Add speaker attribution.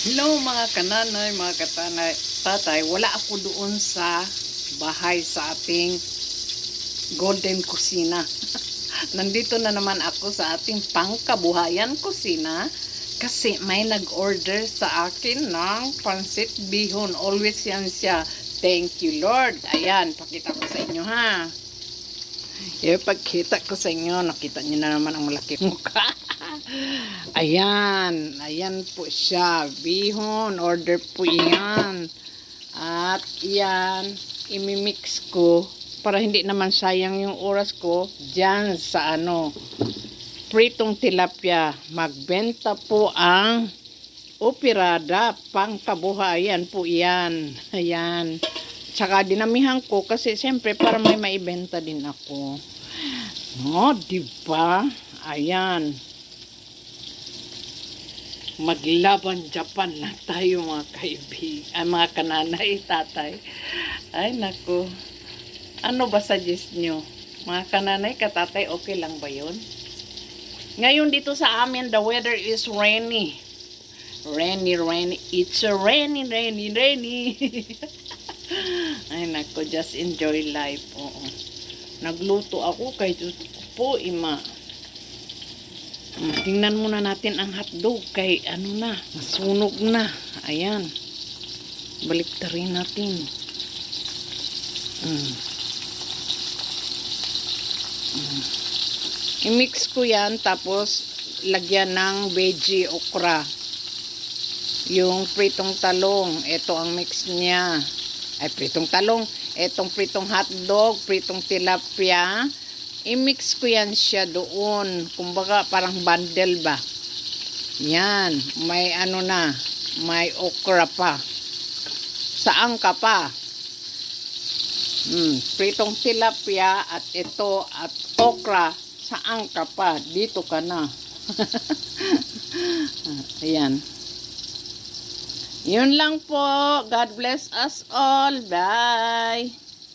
Speaker 1: Hello mga kananay, mga katanay, tatay, wala ako doon sa bahay sa ating golden kusina. Nandito na naman ako sa ating pangkabuhayan kusina kasi may nag-order sa akin ng pansit bihon. Always yan siya. Thank you Lord. Ayan, pakita ko sa inyo ha. Pagkita ko sa inyo, nakita niyo na naman ang malaki mukha. Ayan po siya. Bihon, order po yan. At yan, imimix ko para hindi naman sayang yung oras ko dyan sa pritong tilapia. Magbenta po ang operada, pangkabuhayan po yan. Ayan. Tsaka dinamihan ko kasi siyempre para may maibenta din ako. No, diba? Ayan. Maglaban Japan lang tayo mga kaibigan, mga kananay, tatay. Ay naku. Ano ba suggest nyo? Mga kananay, katatay, okay lang ba yun? Ngayon dito sa amin, the weather is rainy. Rainy. It's a rainy. Ay nako, just enjoy life. Oo. Nagluto ako kay Diyos ko po, ima. Tingnan muna natin ang hotdog kay nasunog na. Ayan. Baliktarin natin. I-mix ko yan tapos lagyan ng veggie okra. Yung pritong talong, ito ang mix niya. Ay, pritong talong, etong pritong hotdog, pritong tilapia. I-mix ko yan siya doon. Kumbaga parang bundle ba. Yan. May may okra pa. Saan ka pa? Pritong tilapia at ito at okra. Saan ka pa? Dito ka na. Ayan. Yun lang po. God bless us all. Bye.